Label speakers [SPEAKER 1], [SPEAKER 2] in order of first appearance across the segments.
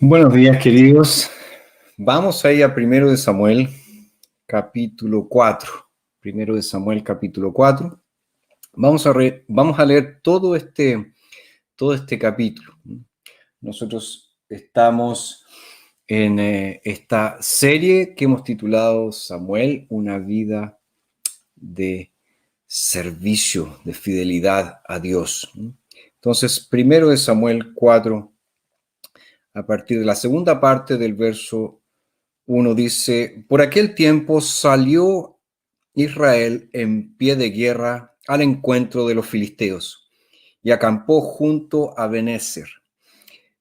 [SPEAKER 1] Buenos días, queridos. Vamos ahí a Primero de Samuel, capítulo 4. Primero de Samuel, capítulo 4. Vamos a leer todo este capítulo. Nosotros estamos en esta serie que hemos titulado Samuel, una vida de servicio, de fidelidad a Dios. Entonces, Primero de Samuel 4, a partir de la segunda parte del verso 1 dice: por aquel tiempo salió Israel en pie de guerra al encuentro de los filisteos y acampó junto a Benézer,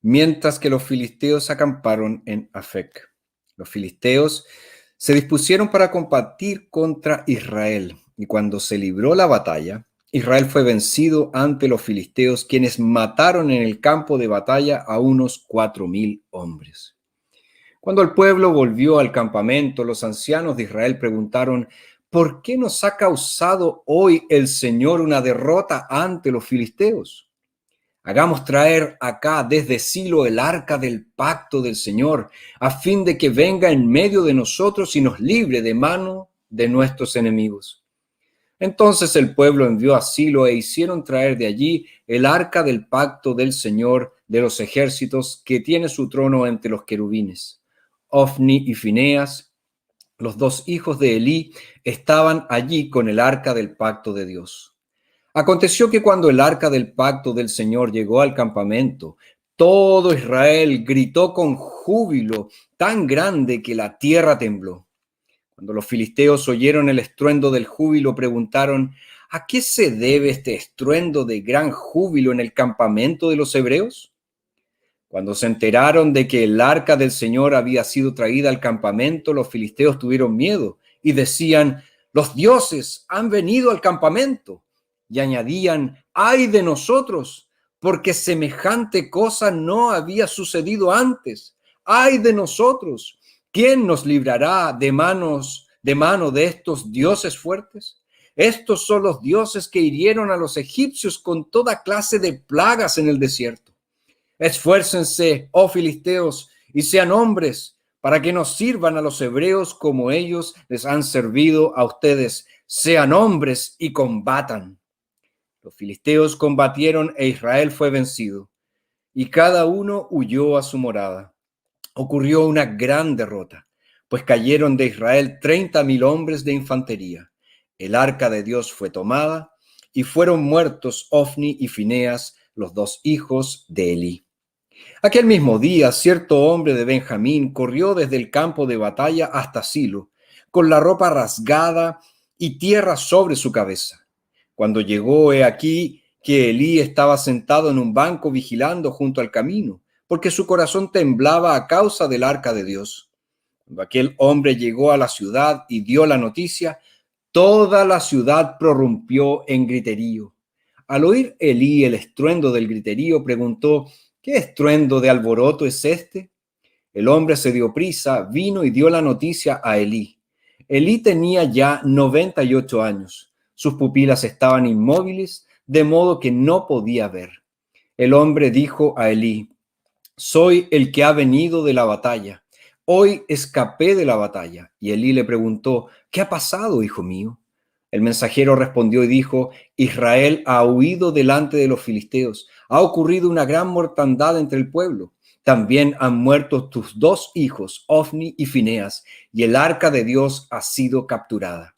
[SPEAKER 1] mientras que los filisteos acamparon en Afec. Los filisteos se dispusieron para combatir contra Israel, y cuando se libró la batalla, Israel fue vencido ante los filisteos, quienes mataron en el campo de batalla a unos 4,000 hombres. Cuando el pueblo volvió al campamento, los ancianos de Israel preguntaron: ¿por qué nos ha causado hoy el Señor una derrota ante los filisteos? Hagamos traer acá desde Silo el arca del pacto del Señor, a fin de que venga en medio de nosotros y nos libre de mano de nuestros enemigos. Entonces el pueblo envió a Silo e hicieron traer de allí el arca del pacto del Señor de los ejércitos, que tiene su trono entre los querubines. Ofni y Fineas, los dos hijos de Elí, estaban allí con el arca del pacto de Dios. Aconteció que cuando el arca del pacto del Señor llegó al campamento, todo Israel gritó con júbilo tan grande que la tierra tembló. Cuando los filisteos oyeron el estruendo del júbilo, preguntaron: ¿a qué se debe este estruendo de gran júbilo en el campamento de los hebreos? Cuando se enteraron de que el arca del Señor había sido traída al campamento, los filisteos tuvieron miedo y decían: los dioses han venido al campamento. Y añadían: ¡ay de nosotros! Porque semejante cosa no había sucedido antes. ¡Ay de nosotros! ¿Quién nos librará de mano de estos dioses fuertes? Estos son los dioses que hirieron a los egipcios con toda clase de plagas en el desierto. Esfuércense, oh filisteos, y sean hombres, para que nos sirvan a los hebreos como ellos les han servido a ustedes. Sean hombres y combatan. Los filisteos combatieron e Israel fue vencido, y cada uno huyó a su morada. Ocurrió una gran derrota, pues cayeron de Israel 30,000 hombres de infantería. El arca de Dios fue tomada, y fueron muertos Ofni y Fineas, los dos hijos de Elí. Aquel mismo día, cierto hombre de Benjamín corrió desde el campo de batalla hasta Silo, con la ropa rasgada y tierra sobre su cabeza. Cuando llegó, he aquí que Elí estaba sentado en un banco vigilando junto al camino, porque su corazón temblaba a causa del arca de Dios. Cuando aquel hombre llegó a la ciudad y dio la noticia, toda la ciudad prorrumpió en griterío. Al oír Elí el estruendo del griterío, preguntó: ¿qué estruendo de alboroto es este? El hombre se dio prisa, vino y dio la noticia a Elí. Elí tenía ya 98 años. Sus pupilas estaban inmóviles, de modo que no podía ver. El hombre dijo a Elí: soy el que ha venido de la batalla. Hoy escapé de la batalla. Y Elí le preguntó: ¿qué ha pasado, hijo mío? El mensajero respondió y dijo: Israel ha huido delante de los filisteos. Ha ocurrido una gran mortandad entre el pueblo. También han muerto tus dos hijos, Ofni y Fineas, y el arca de Dios ha sido capturada.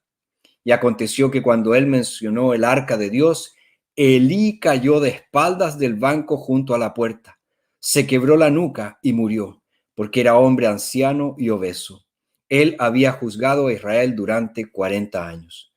[SPEAKER 1] Y aconteció que cuando él mencionó el arca de Dios, Elí cayó de espaldas del banco junto a la puerta. Se quebró la nuca y murió, porque era hombre anciano y obeso. Él había juzgado a Israel durante 40 años.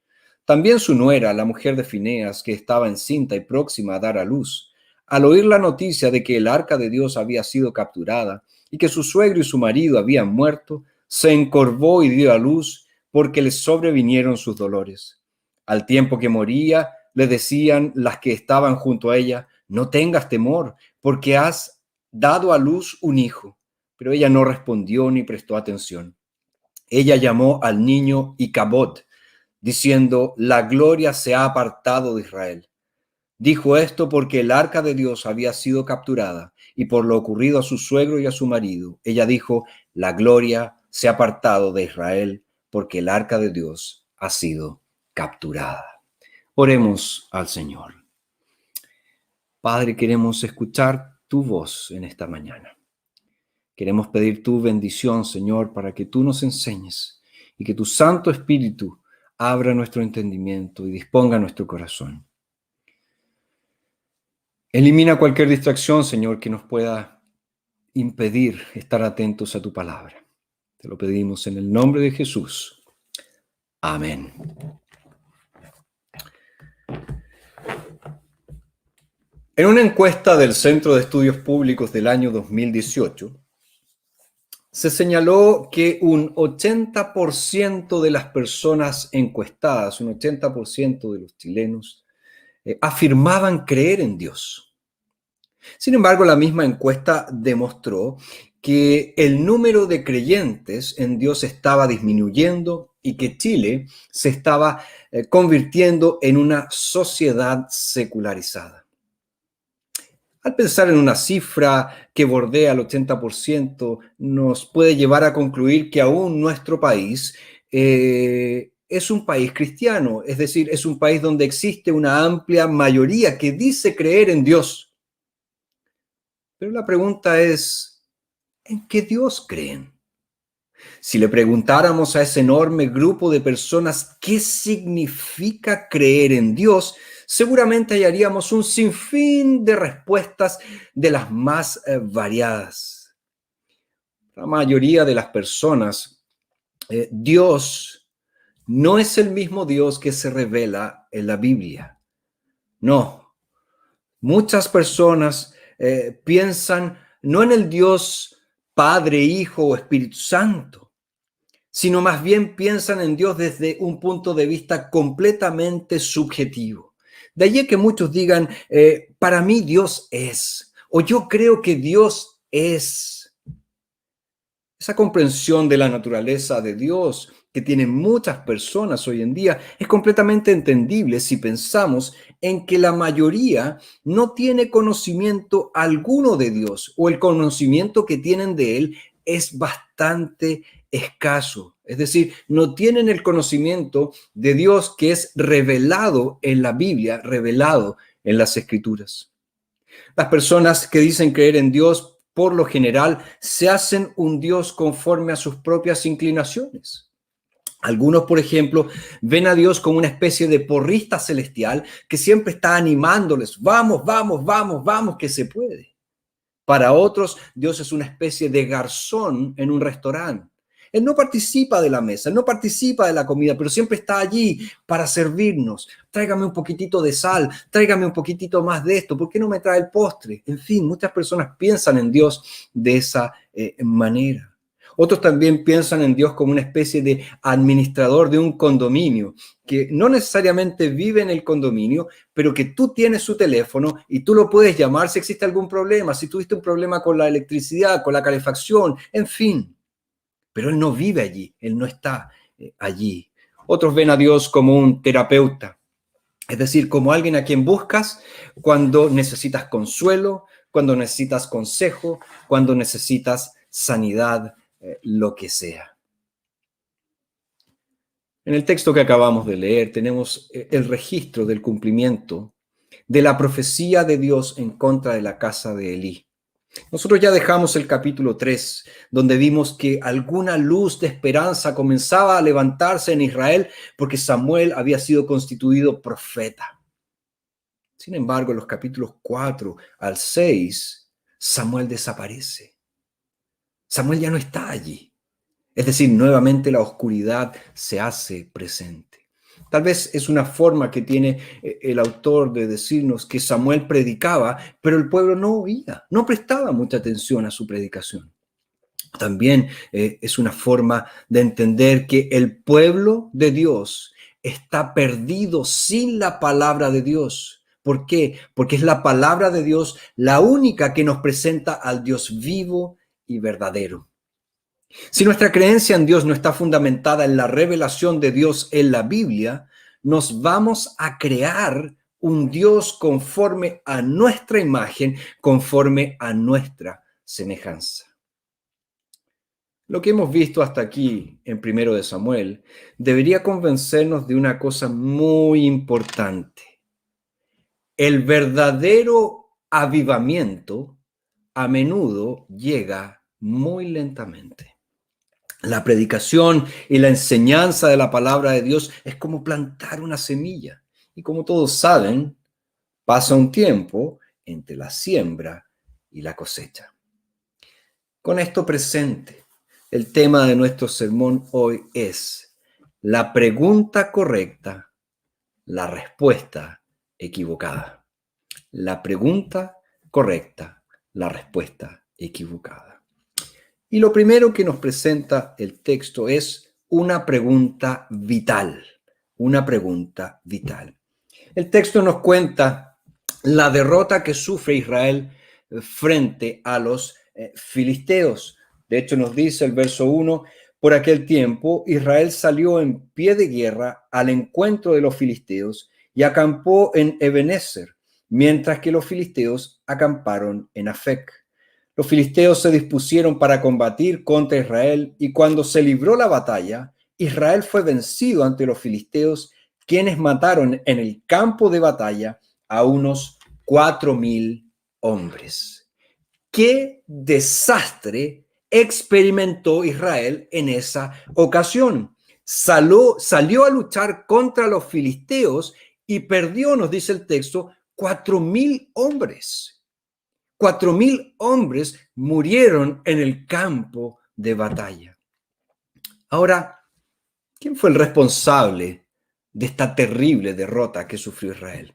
[SPEAKER 1] También su nuera, la mujer de Fineas, que estaba encinta y próxima a dar a luz, al oír la noticia de que el arca de Dios había sido capturada y que su suegro y su marido habían muerto, se encorvó y dio a luz, porque le sobrevinieron sus dolores. Al tiempo que moría, le decían las que estaban junto a ella: no tengas temor, porque has dado a luz un hijo. Pero ella no respondió ni prestó atención. Ella llamó al niño Icabod, diciendo: la gloria se ha apartado de Israel. Dijo esto porque el arca de Dios había sido capturada y por lo ocurrido a su suegro y a su marido. Ella dijo, la gloria se ha apartado de Israel porque el arca de Dios ha sido capturada. Oremos al Señor. Padre, queremos escuchar tu voz en esta mañana. Queremos pedir tu bendición, Señor, para que tú nos enseñes y que tu Santo Espíritu abra nuestro entendimiento y disponga nuestro corazón. Elimina cualquier distracción, Señor, que nos pueda impedir estar atentos a tu palabra. Te lo pedimos en el nombre de Jesús. Amén. En una encuesta del Centro de Estudios Públicos del año 2018, se señaló que un 80% de las personas encuestadas, un 80% de los chilenos, afirmaban creer en Dios. Sin embargo, la misma encuesta demostró que el número de creyentes en Dios estaba disminuyendo y que Chile se estaba convirtiendo en una sociedad secularizada. Al pensar en una cifra que bordea el 80%, nos puede llevar a concluir que aún nuestro país es un país cristiano, es decir, es un país donde existe una amplia mayoría que dice creer en Dios. Pero la pregunta es, ¿en qué Dios creen? Si le preguntáramos a ese enorme grupo de personas qué significa creer en Dios, seguramente hallaríamos un sinfín de respuestas de las más variadas. La mayoría de las personas, Dios no es el mismo Dios que se revela en la Biblia. No. Muchas personas piensan no en el Dios Padre, Hijo o Espíritu Santo, sino más bien piensan en Dios desde un punto de vista completamente subjetivo. De allí que muchos digan, para mí Dios es, o yo creo que Dios es. Esa comprensión de la naturaleza de Dios que tienen muchas personas hoy en día es completamente entendible si pensamos en que la mayoría no tiene conocimiento alguno de Dios o el conocimiento que tienen de Él es bastante escaso. Es decir, no tienen el conocimiento de Dios que es revelado en la Biblia, revelado en las Escrituras. Las personas que dicen creer en Dios, por lo general, se hacen un Dios conforme a sus propias inclinaciones. Algunos, por ejemplo, ven a Dios como una especie de porrista celestial que siempre está animándoles, vamos, vamos, vamos, vamos, que se puede. Para otros, Dios es una especie de garzón en un restaurante. Él no participa de la mesa, él no participa de la comida, pero siempre está allí para servirnos. Tráigame un poquitito de sal, tráigame un poquitito más de esto, ¿por qué no me trae el postre? En fin, muchas personas piensan en Dios de esa manera. Otros también piensan en Dios como una especie de administrador de un condominio, que no necesariamente vive en el condominio, pero que tú tienes su teléfono y tú lo puedes llamar si existe algún problema, si tuviste un problema con la electricidad, con la calefacción, en fin. Pero Él no vive allí, Él no está allí. Otros ven a Dios como un terapeuta, es decir, como alguien a quien buscas cuando necesitas consuelo, cuando necesitas consejo, cuando necesitas sanidad, lo que sea. En el texto que acabamos de leer tenemos el registro del cumplimiento de la profecía de Dios en contra de la casa de Elí. Nosotros ya dejamos el capítulo 3, donde vimos que alguna luz de esperanza comenzaba a levantarse en Israel porque Samuel había sido constituido profeta. Sin embargo, en los capítulos 4 al 6, Samuel desaparece. Samuel ya no está allí. Es decir, nuevamente la oscuridad se hace presente. Tal vez es una forma que tiene el autor de decirnos que Samuel predicaba, pero el pueblo no oía, no prestaba mucha atención a su predicación. También es una forma de entender que el pueblo de Dios está perdido sin la palabra de Dios. ¿Por qué? Porque es la palabra de Dios la única que nos presenta al Dios vivo y verdadero. Si nuestra creencia en Dios no está fundamentada en la revelación de Dios en la Biblia, nos vamos a crear un Dios conforme a nuestra imagen, conforme a nuestra semejanza. Lo que hemos visto hasta aquí en 1 de Samuel debería convencernos de una cosa muy importante. El verdadero avivamiento a menudo llega muy lentamente. La predicación y la enseñanza de la palabra de Dios es como plantar una semilla. Y como todos saben, pasa un tiempo entre la siembra y la cosecha. Con esto presente, el tema de nuestro sermón hoy es la pregunta correcta, la respuesta equivocada. La pregunta correcta, la respuesta equivocada. Y lo primero que nos presenta el texto es una pregunta vital, una pregunta vital. El texto nos cuenta la derrota que sufre Israel frente a los filisteos. De hecho, nos dice el verso 1, por aquel tiempo Israel salió en pie de guerra al encuentro de los filisteos y acampó en Ebenezer, mientras que los filisteos acamparon en Afec. Los filisteos se dispusieron para combatir contra Israel y cuando se libró la batalla, Israel fue vencido ante los filisteos, quienes mataron en el campo de batalla a unos 4,000 hombres. ¡Qué desastre experimentó Israel en esa ocasión! Salió a luchar contra los filisteos y perdió, nos dice el texto, 4,000 hombres. 4,000 hombres murieron en el campo de batalla. Ahora, ¿quién fue el responsable de esta terrible derrota que sufrió Israel?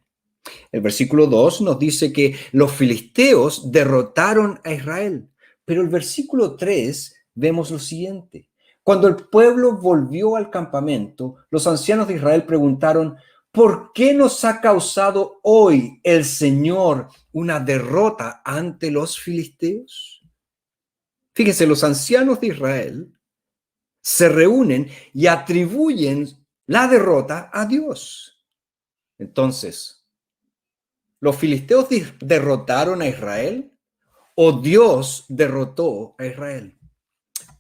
[SPEAKER 1] El versículo 2 nos dice que los filisteos derrotaron a Israel, pero el versículo 3 vemos lo siguiente. Cuando el pueblo volvió al campamento, los ancianos de Israel preguntaron, ¿por qué nos ha causado hoy el Señor una derrota ante los filisteos? Fíjense, los ancianos de Israel se reúnen y atribuyen la derrota a Dios. Entonces, ¿los filisteos derrotaron a Israel o Dios derrotó a Israel?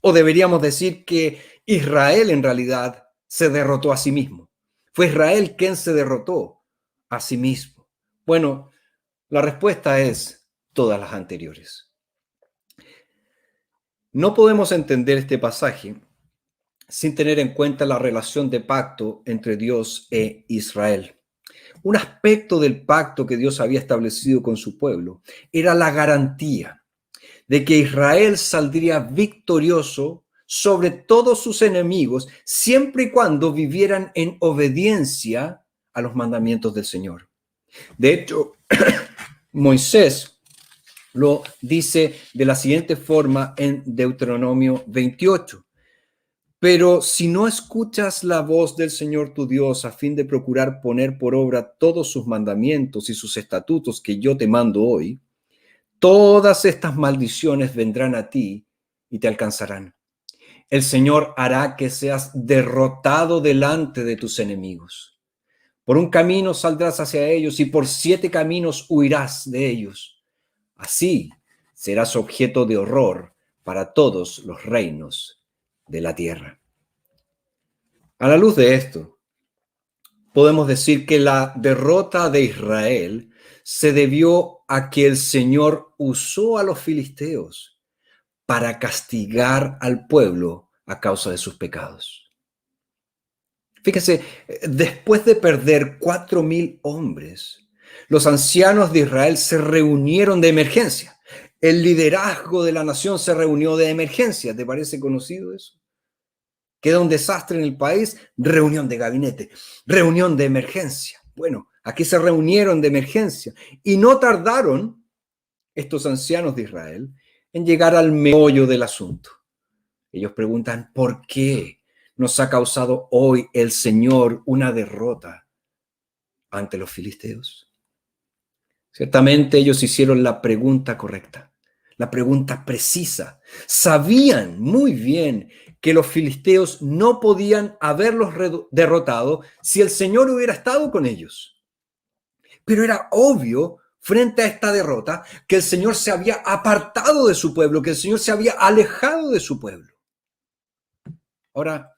[SPEAKER 1] O deberíamos decir que Israel en realidad se derrotó a sí mismo. Fue Israel quien se derrotó a sí mismo. Bueno, la respuesta es todas las anteriores. No podemos entender este pasaje sin tener en cuenta la relación de pacto entre Dios e Israel. Un aspecto del pacto que Dios había establecido con su pueblo era la garantía de que Israel saldría victorioso sobre todos sus enemigos siempre y cuando vivieran en obediencia a los mandamientos del Señor. De hecho, Moisés lo dice de la siguiente forma en Deuteronomio 28. Pero si no escuchas la voz del Señor tu Dios a fin de procurar poner por obra todos sus mandamientos y sus estatutos que yo te mando hoy, todas estas maldiciones vendrán a ti y te alcanzarán. El Señor hará que seas derrotado delante de tus enemigos. Por un camino saldrás hacia ellos y por 7 caminos huirás de ellos. Así serás objeto de horror para todos los reinos de la tierra. A la luz de esto, podemos decir que la derrota de Israel se debió a que el Señor usó a los filisteos para castigar al pueblo a causa de sus pecados. Fíjense, después de perder 4,000 hombres, los ancianos de Israel se reunieron de emergencia. El liderazgo de la nación se reunió de emergencia. ¿Te parece conocido eso? Queda un desastre en el país, reunión de gabinete, reunión de emergencia. Bueno, aquí se reunieron de emergencia y no tardaron estos ancianos de Israel en llegar al meollo del asunto. Ellos preguntan, ¿por qué nos ha causado hoy el Señor una derrota ante los filisteos? Ciertamente ellos hicieron la pregunta correcta, la pregunta precisa. Sabían muy bien que los filisteos no podían haberlos derrotado si el Señor hubiera estado con ellos. Pero era obvio, frente a esta derrota, que el Señor se había apartado de su pueblo, que el Señor se había alejado de su pueblo. Ahora,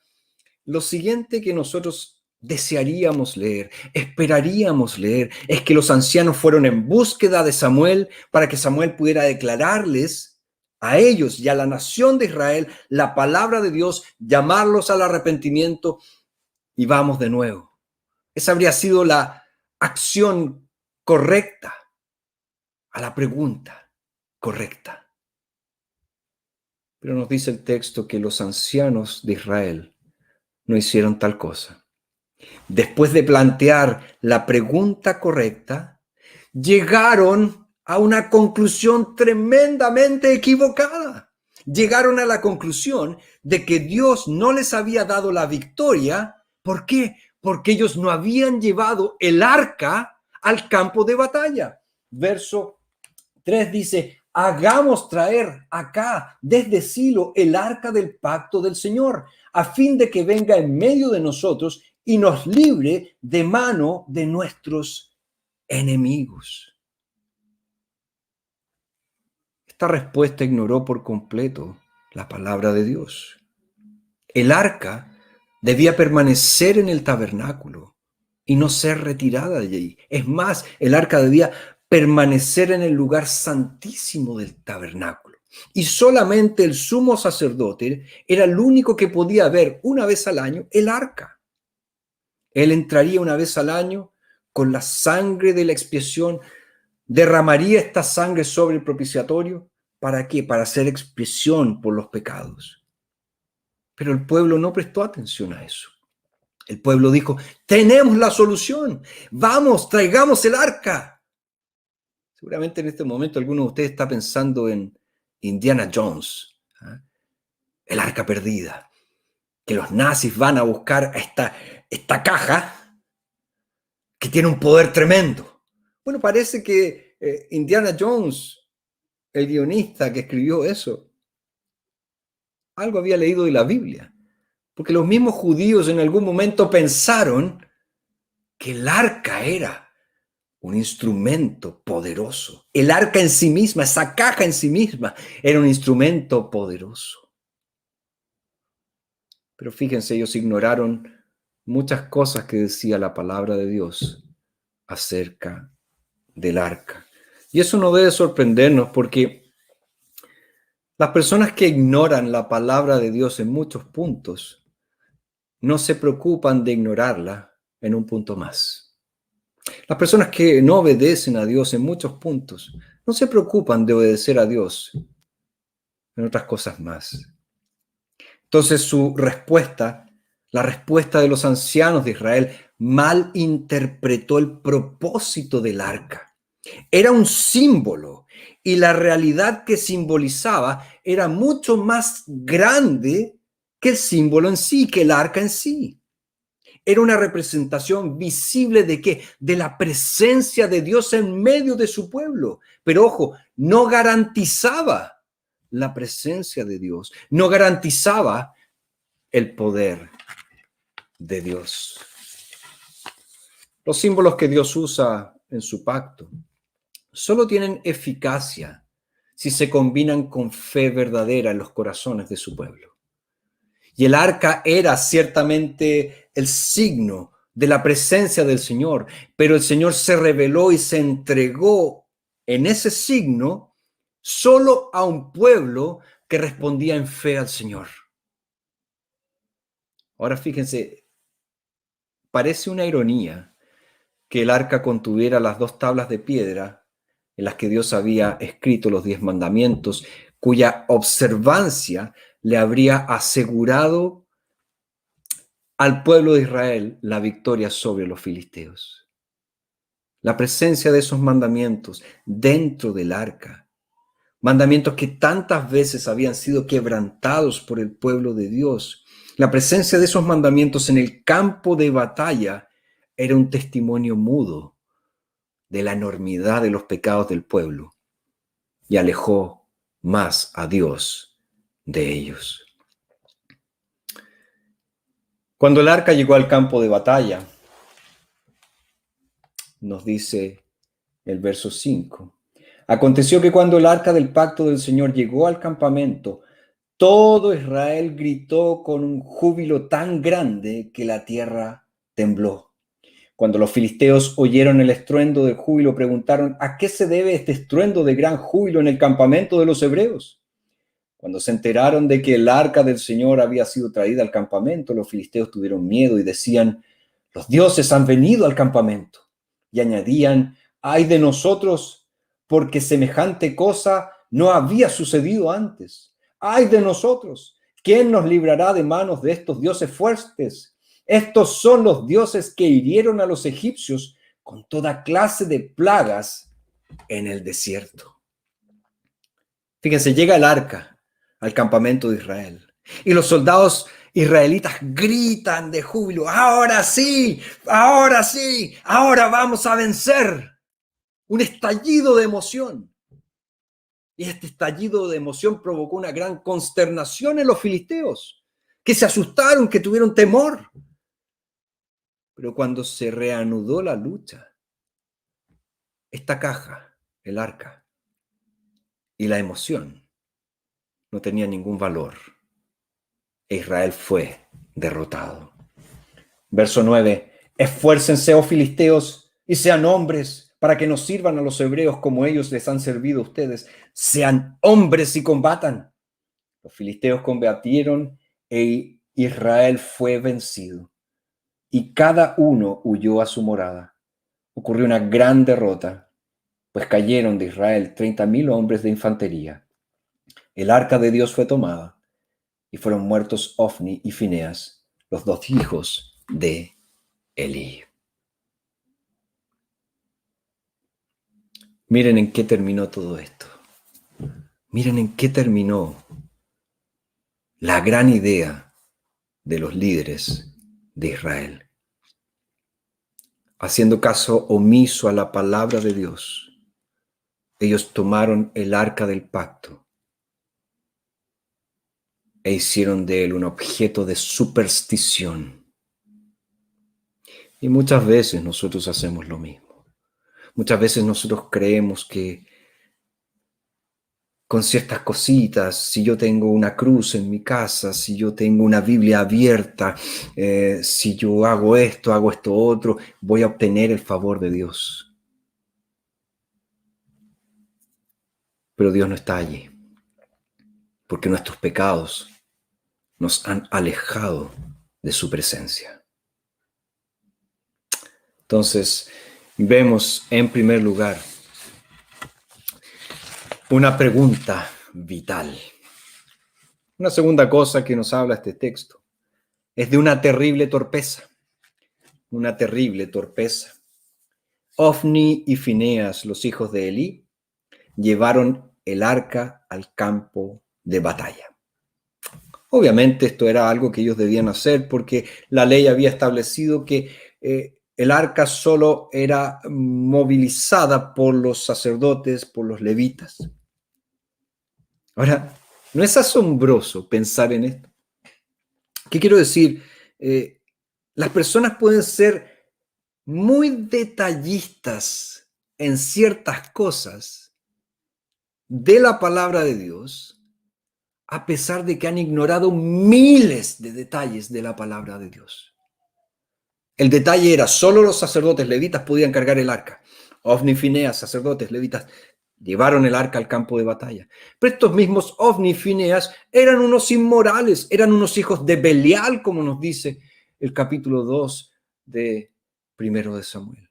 [SPEAKER 1] lo siguiente que nosotros desearíamos leer, esperaríamos leer, es que los ancianos fueron en búsqueda de Samuel para que Samuel pudiera declararles a ellos y a la nación de Israel la palabra de Dios, llamarlos al arrepentimiento y vamos de nuevo. Esa habría sido la acción correcta a la pregunta correcta. Pero nos dice el texto que los ancianos de Israel no hicieron tal cosa. Después de plantear la pregunta correcta, llegaron a una conclusión tremendamente equivocada. Llegaron a la conclusión de que Dios no les había dado la victoria. ¿Por qué? Porque ellos no habían llevado el arca al campo de batalla. Verso 3 dice: hagamos traer acá desde Silo el arca del pacto del Señor, a fin de que venga en medio de nosotros y nos libre de mano de nuestros enemigos. Esta respuesta ignoró por completo la palabra de Dios. El arca debía permanecer en el tabernáculo y no ser retirada de allí. Es más, el arca debía permanecer en el lugar santísimo del tabernáculo. Y solamente el sumo sacerdote era el único que podía ver una vez al año el arca. Él entraría una vez al año con la sangre de la expiación, derramaría esta sangre sobre el propiciatorio. ¿Para qué? Para hacer expiación por los pecados. Pero el pueblo no prestó atención a eso. El pueblo dijo: tenemos la solución, vamos, traigamos el arca. Seguramente en este momento alguno de ustedes está pensando en Indiana Jones, ¿eh? El arca perdida, que los nazis van a buscar a esta caja que tiene un poder tremendo. Bueno, parece que Indiana Jones, el guionista que escribió eso, algo había leído de la Biblia, porque los mismos judíos en algún momento pensaron que el arca era un instrumento poderoso. El arca en sí misma, esa caja en sí misma, era un instrumento poderoso. Pero fíjense, ellos ignoraron muchas cosas que decía la palabra de Dios acerca del arca. Y eso no debe sorprendernos, porque las personas que ignoran la palabra de Dios en muchos puntos no se preocupan de ignorarla en un punto más. Las personas que no obedecen a Dios en muchos puntos no se preocupan de obedecer a Dios en otras cosas más. Entonces su respuesta, la respuesta de los ancianos de Israel, malinterpretó el propósito del arca. Era un símbolo y la realidad que simbolizaba era mucho más grande que el símbolo en sí, que el arca en sí. Era una representación visible ¿de qué? De la presencia de Dios en medio de su pueblo. Pero ojo, no garantizaba la presencia de Dios, no garantizaba el poder de Dios. Los símbolos que Dios usa en su pacto solo tienen eficacia si se combinan con fe verdadera en los corazones de su pueblo. Y el arca era ciertamente el signo de la presencia del Señor, pero el Señor se reveló y se entregó en ese signo solo a un pueblo que respondía en fe al Señor. Ahora fíjense, parece una ironía que el arca contuviera las 2 tablas de piedra en las que Dios había escrito los 10 mandamientos, cuya observancia le habría asegurado al pueblo de Israel la victoria sobre los filisteos. La presencia de esos mandamientos dentro del arca, mandamientos que tantas veces habían sido quebrantados por el pueblo de Dios, la presencia de esos mandamientos en el campo de batalla era un testimonio mudo de la enormidad de los pecados del pueblo y alejó más a Dios de ellos. Cuando el arca llegó al campo de batalla, nos dice el verso 5. Aconteció que cuando el arca del pacto del Señor llegó al campamento, todo Israel gritó con un júbilo tan grande que la tierra tembló. Cuando los filisteos oyeron el estruendo del júbilo, preguntaron: ¿a qué se debe este estruendo de gran júbilo en el campamento de los hebreos? Cuando se enteraron de que el arca del Señor había sido traída al campamento, los filisteos tuvieron miedo y decían: los dioses han venido al campamento. Y añadían: ay de nosotros, porque semejante cosa no había sucedido antes. Ay de nosotros, ¿quién nos librará de manos de estos dioses fuertes? Estos son los dioses que hirieron a los egipcios con toda clase de plagas en el desierto. Fíjense, llega el arca al campamento de Israel y los soldados israelitas gritan de júbilo: ahora sí, ahora sí, ahora vamos a vencer. Un estallido de emoción. Y este estallido de emoción provocó una gran consternación en los filisteos, que se asustaron, que tuvieron temor. Pero cuando se reanudó la lucha, esta caja, el arca, y la emoción no tenía ningún valor. E Israel fue derrotado. Verso 9. Esfuércense, oh filisteos, y sean hombres, para que nos sirvan a los hebreos como ellos les han servido a ustedes. Sean hombres y combatan. Los filisteos combatieron e Israel fue vencido. Y cada uno huyó a su morada. Ocurrió una gran derrota, pues cayeron de Israel 30,000 hombres de infantería. El arca de Dios fue tomada y fueron muertos Ofni y Fineas, los dos hijos de Elí. Miren en qué terminó todo esto. Miren en qué terminó la gran idea de los líderes de Israel. Haciendo caso omiso a la palabra de Dios, ellos tomaron el arca del pacto e hicieron de él un objeto de superstición. Y muchas veces nosotros hacemos lo mismo. Muchas veces nosotros creemos que con ciertas cositas, si yo tengo una cruz en mi casa, si yo tengo una Biblia abierta, si yo hago esto otro, voy a obtener el favor de Dios. Pero Dios no está allí, porque nuestros pecados nos han alejado de su presencia. Entonces, vemos en primer lugar una pregunta vital. Una segunda cosa que nos habla este texto es de una terrible torpeza. Una terrible torpeza. Ofni y Fineas, los hijos de Elí, llevaron el arca al campo de batalla. Obviamente esto era algo que ellos debían hacer porque la ley había establecido que el arca solo era movilizada por los sacerdotes, por los levitas. Ahora, ¿no es asombroso pensar en esto? ¿Qué quiero decir? Las personas pueden ser muy detallistas en ciertas cosas de la palabra de Dios, a pesar de que han ignorado miles de detalles de la palabra de Dios. El detalle era, solo los sacerdotes levitas podían cargar el arca. Ofni y Fineas, sacerdotes levitas, llevaron el arca al campo de batalla. Pero estos mismos Ofni y Fineas eran unos inmorales, eran unos hijos de Belial, como nos dice el capítulo 2 de Primero de Samuel.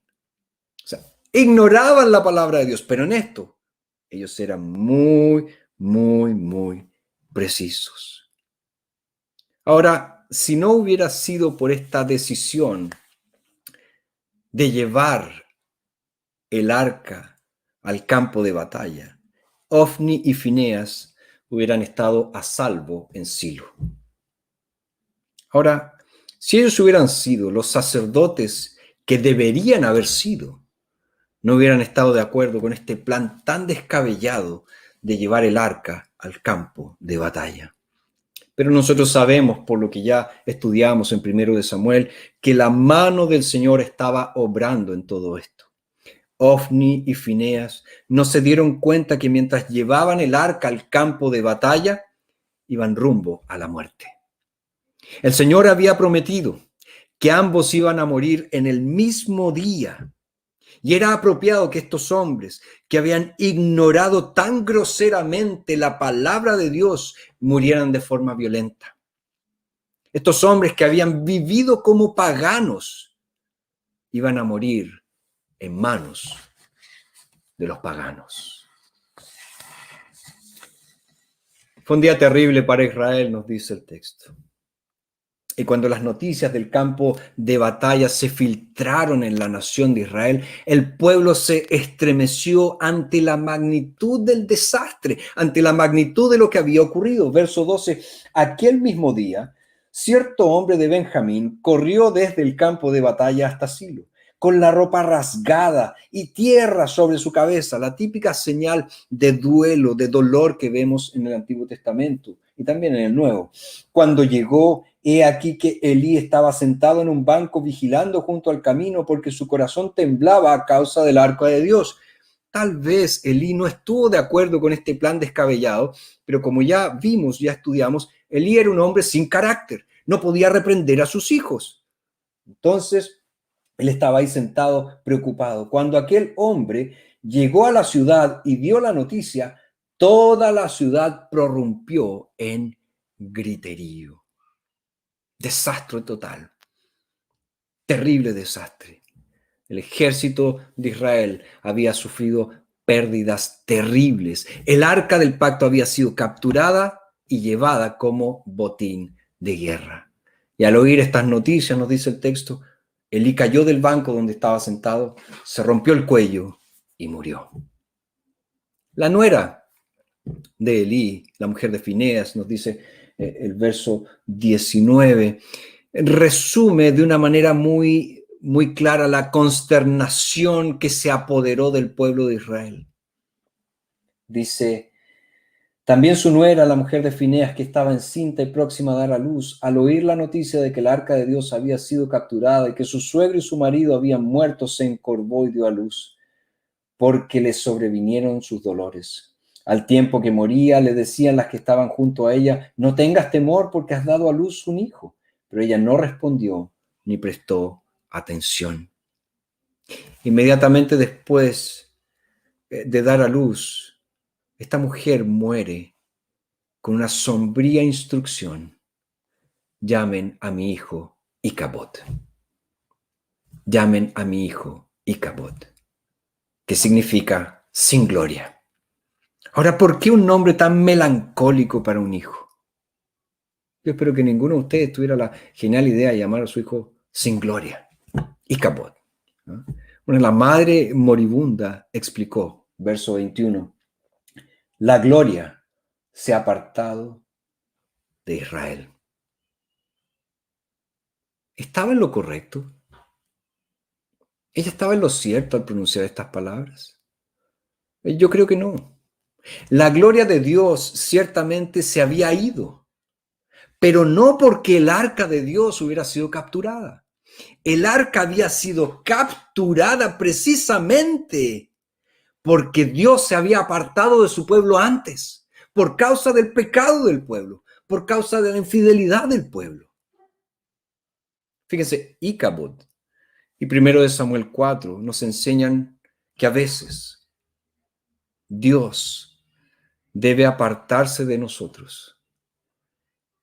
[SPEAKER 1] O sea, ignoraban la palabra de Dios, pero en esto ellos eran muy precisos. Ahora, si no hubiera sido por esta decisión de llevar el arca al campo de batalla, Ofni y Fineas hubieran estado a salvo en Silo. Ahora, si ellos hubieran sido los sacerdotes que deberían haber sido, no hubieran estado de acuerdo con este plan tan descabellado de llevar el arca al campo de batalla. Pero nosotros sabemos, por lo que ya estudiamos en Primero de Samuel, que la mano del Señor estaba obrando en todo esto. Ofni y Fineas no se dieron cuenta que mientras llevaban el arca al campo de batalla, iban rumbo a la muerte. El Señor había prometido que ambos iban a morir en el mismo día. Y era apropiado que estos hombres, que habían ignorado tan groseramente la palabra de Dios, murieran de forma violenta. Estos hombres que habían vivido como paganos, iban a morir en manos de los paganos. Fue un día terrible para Israel, nos dice el texto. Y cuando las noticias del campo de batalla se filtraron en la nación de Israel, el pueblo se estremeció ante la magnitud del desastre, ante la magnitud de lo que había ocurrido. Verso 12, aquel mismo día, cierto hombre de Benjamín corrió desde el campo de batalla hasta Silo, con la ropa rasgada y tierra sobre su cabeza, la típica señal de duelo, de dolor que vemos en el Antiguo Testamento y también en el Nuevo. Cuando llegó, he aquí que Elí estaba sentado en un banco vigilando junto al camino porque su corazón temblaba a causa del arca de Dios. Tal vez Elí no estuvo de acuerdo con este plan descabellado, pero como ya vimos, ya estudiamos, Elí era un hombre sin carácter, no podía reprender a sus hijos. Entonces, él estaba ahí sentado preocupado. Cuando aquel hombre llegó a la ciudad y dio la noticia, toda la ciudad prorrumpió en griterío. Desastre total. Terrible desastre. El ejército de Israel había sufrido pérdidas terribles. El arca del pacto había sido capturada y llevada como botín de guerra. Y al oír estas noticias, nos dice el texto, Elí cayó del banco donde estaba sentado, se rompió el cuello y murió. La nuera de Elí, la mujer de Fineas, nos dice el verso 19, resume de una manera muy clara la consternación que se apoderó del pueblo de Israel. Dice, también su nuera, la mujer de Fineas, que estaba encinta y próxima a dar a luz, al oír la noticia de que el arca de Dios había sido capturada y que su suegro y su marido habían muerto, se encorvó y dio a luz, porque le sobrevinieron sus dolores. Al tiempo que moría, le decían las que estaban junto a ella, no tengas temor porque has dado a luz un hijo. Pero ella no respondió ni prestó atención. Inmediatamente después de dar a luz, esta mujer muere con una sombría instrucción. Llamen a mi hijo Icabod. Llamen a mi hijo Icabod, que significa sin gloria. Ahora, ¿por qué un nombre tan melancólico para un hijo? Yo espero que ninguno de ustedes tuviera la genial idea de llamar a su hijo sin gloria, Icabod, ¿no? Bueno, la madre moribunda explicó, verso 21, la gloria se ha apartado de Israel. ¿Estaba en lo correcto? ¿Ella estaba en lo cierto al pronunciar estas palabras? Yo creo que no. La gloria de Dios ciertamente se había ido, pero no porque el arca de Dios hubiera sido capturada. El arca había sido capturada precisamente porque Dios se había apartado de su pueblo antes, por causa del pecado del pueblo, por causa de la infidelidad del pueblo. Fíjense, Icabod y 1 Samuel 4 nos enseñan que a veces Dios debe apartarse de nosotros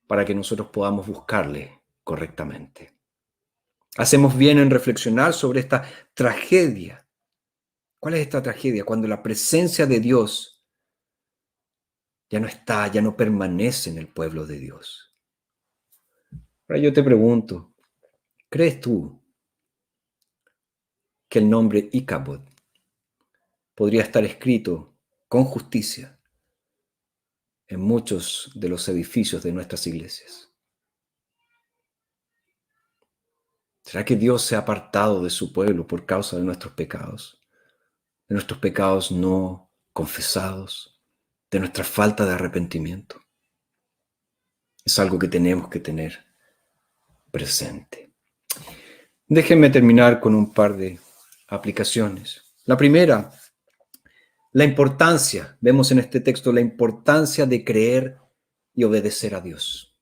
[SPEAKER 1] para que nosotros podamos buscarle correctamente. Hacemos bien en reflexionar sobre esta tragedia. ¿Cuál es esta tragedia? Cuando la presencia de Dios ya no está, ya no permanece en el pueblo de Dios. Ahora yo te pregunto, ¿crees tú que el nombre Icabod podría estar escrito con justicia en muchos de los edificios de nuestras iglesias? ¿Será que Dios se ha apartado de su pueblo por causa de nuestros pecados no confesados, de nuestra falta de arrepentimiento? Es algo que tenemos que tener presente. Déjenme terminar con un par de aplicaciones. La primera, la importancia, vemos en este texto la importancia de creer y obedecer a Dios.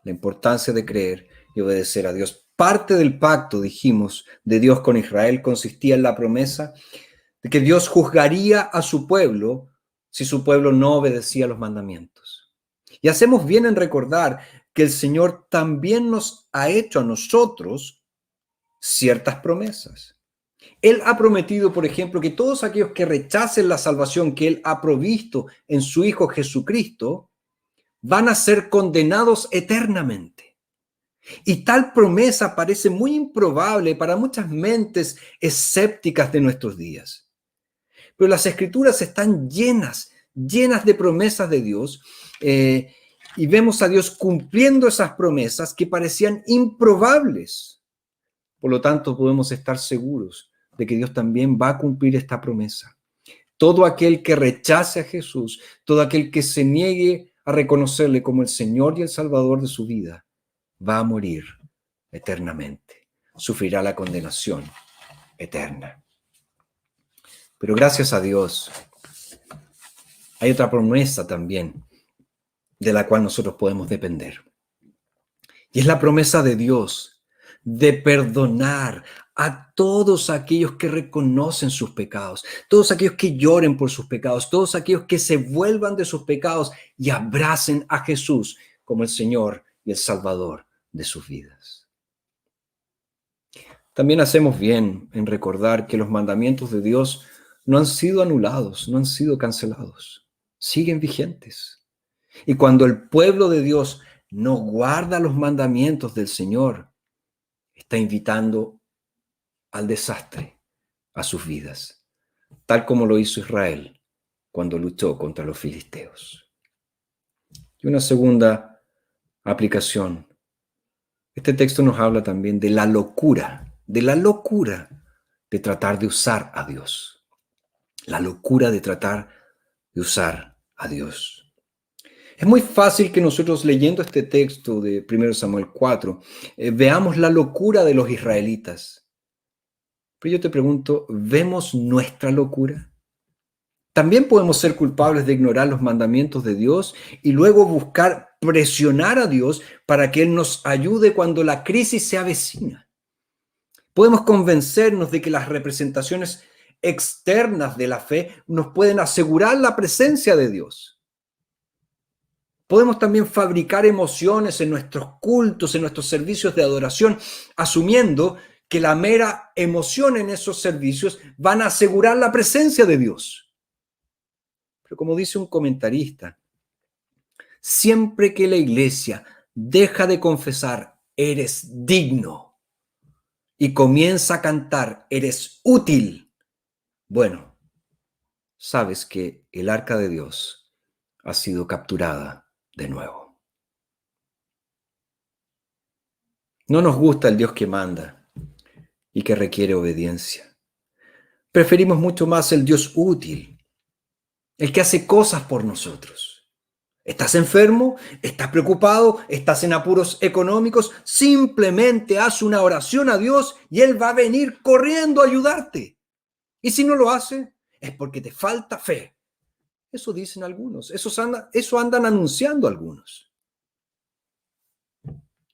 [SPEAKER 1] La importancia de creer y obedecer a Dios. Parte del pacto, dijimos, de Dios con Israel consistía en la promesa de que Dios juzgaría a su pueblo si su pueblo no obedecía los mandamientos. Y hacemos bien en recordar que el Señor también nos ha hecho a nosotros ciertas promesas. Él ha prometido, por ejemplo, que todos aquellos que rechacen la salvación que Él ha provisto en su Hijo Jesucristo van a ser condenados eternamente. Y tal promesa parece muy improbable para muchas mentes escépticas de nuestros días. Pero las Escrituras están llenas de promesas de Dios, y vemos a Dios cumpliendo esas promesas que parecían improbables. Por lo tanto, podemos estar seguros de que Dios también va a cumplir esta promesa. Todo aquel que rechace a Jesús, todo aquel que se niegue a reconocerle como el Señor y el Salvador de su vida, va a morir eternamente, sufrirá la condenación eterna. Pero gracias a Dios, hay otra promesa también de la cual nosotros podemos depender. Y es la promesa de Dios de perdonar a todos aquellos que reconocen sus pecados, todos aquellos que lloren por sus pecados, todos aquellos que se vuelvan de sus pecados y abracen a Jesús como el Señor y el Salvador de sus vidas. También hacemos bien en recordar que los mandamientos de Dios no han sido anulados, no han sido cancelados, siguen vigentes. Y cuando el pueblo de Dios no guarda los mandamientos del Señor, está invitando al desastre a sus vidas, tal como lo hizo Israel cuando luchó contra los filisteos. Y una segunda aplicación. Este texto nos habla también de la locura de tratar de usar a Dios. La locura de tratar de usar a Dios. Es muy fácil que nosotros leyendo este texto de 1 Samuel 4, veamos la locura de los israelitas. Pero yo te pregunto, ¿vemos nuestra locura? También podemos ser culpables de ignorar los mandamientos de Dios y luego buscar presionar a Dios para que Él nos ayude cuando la crisis se avecina. Podemos convencernos de que las representaciones externas de la fe nos pueden asegurar la presencia de Dios. Podemos también fabricar emociones en nuestros cultos, en nuestros servicios de adoración, asumiendo que la mera emoción en esos servicios van a asegurar la presencia de Dios. Pero como dice un comentarista, siempre que la iglesia deja de confesar eres digno y comienza a cantar eres útil, bueno, sabes que el arca de Dios ha sido capturada de nuevo. No nos gusta el Dios que manda y que requiere obediencia. Preferimos mucho más el Dios útil, el que hace cosas por nosotros. ¿Estás enfermo? ¿Estás preocupado? ¿Estás en apuros económicos? Simplemente haz una oración a Dios y Él va a venir corriendo a ayudarte. Y si no lo hace, es porque te falta fe. Eso dicen algunos, eso andan anunciando algunos.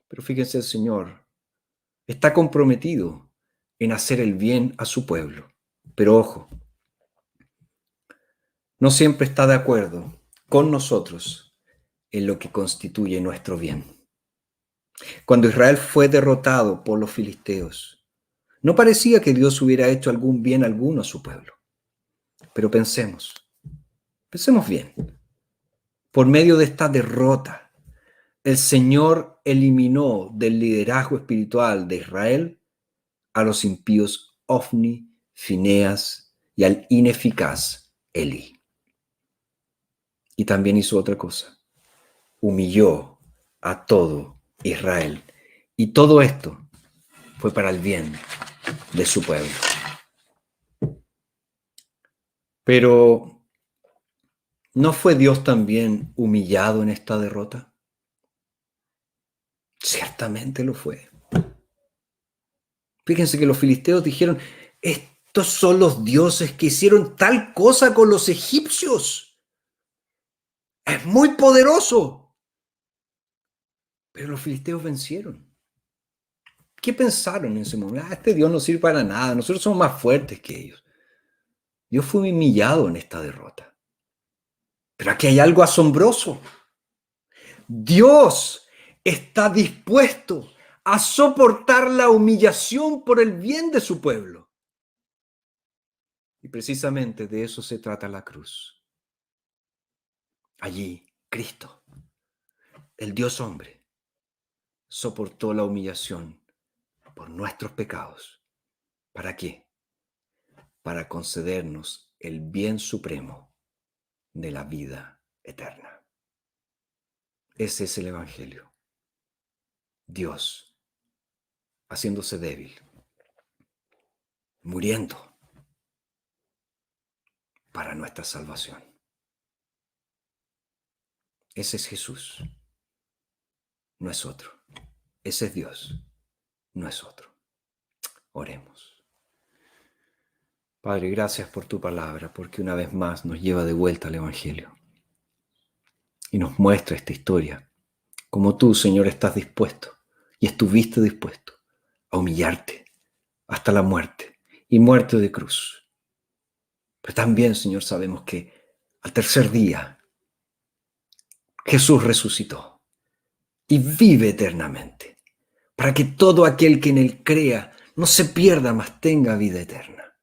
[SPEAKER 1] Pero fíjense, el Señor está comprometido en hacer el bien a su pueblo. Pero ojo, no siempre está de acuerdo con nosotros en lo que constituye nuestro bien. Cuando Israel fue derrotado por los filisteos, no parecía que Dios hubiera hecho algún bien alguno a su pueblo. Pero pensemos bien. Por medio de esta derrota, el Señor eliminó del liderazgo espiritual de Israel a los impíos Ofni, Fineas y al ineficaz Eli. Y también hizo otra cosa. Humilló a todo Israel. Y todo esto fue para el bien de su pueblo. Pero, ¿no fue Dios también humillado en esta derrota? Ciertamente lo fue. Fíjense que los filisteos dijeron, estos son los dioses que hicieron tal cosa con los egipcios. Es muy poderoso. Pero los filisteos vencieron. ¿Qué pensaron en ese momento? Este Dios no sirve para nada. Nosotros somos más fuertes que ellos. Dios fue humillado en esta derrota. Pero aquí hay algo asombroso. Dios está dispuesto a soportar la humillación por el bien de su pueblo. Y precisamente de eso se trata la cruz. Allí, Cristo, el Dios hombre, soportó la humillación por nuestros pecados. ¿Para qué? Para concedernos el bien supremo de la vida eterna. Ese es el Evangelio. Dios haciéndose débil, muriendo para nuestra salvación. Ese es Jesús, no es otro. Ese es Dios, no es otro. Oremos. Padre, gracias por tu palabra, porque una vez más nos lleva de vuelta al Evangelio y nos muestra esta historia, como tú, Señor, estás dispuesto y estuviste dispuesto a humillarte hasta la muerte y muerte de cruz. Pero también, Señor, sabemos que al tercer día Jesús resucitó y vive eternamente, para que todo aquel que en él crea no se pierda, mas tenga vida eterna.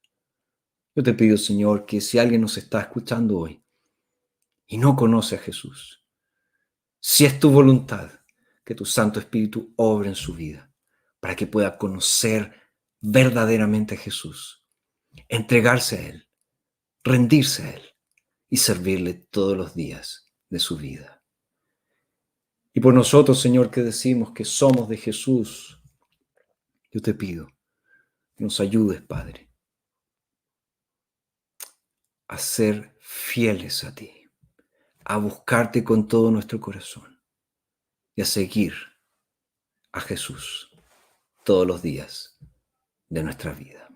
[SPEAKER 1] Yo te pido, Señor, que si alguien nos está escuchando hoy y no conoce a Jesús, si es tu voluntad, que tu Santo Espíritu obre en su vida, para que pueda conocer verdaderamente a Jesús, entregarse a Él, rendirse a Él y servirle todos los días de su vida. Y por nosotros, Señor, que decimos que somos de Jesús, yo te pido que nos ayudes, Padre, a ser fieles a ti, a buscarte con todo nuestro corazón y a seguir a Jesús todos los días de nuestra vida.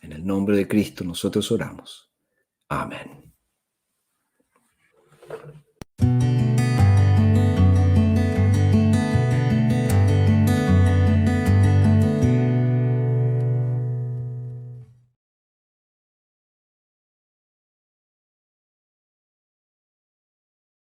[SPEAKER 1] En el nombre de Cristo nosotros oramos. Amén.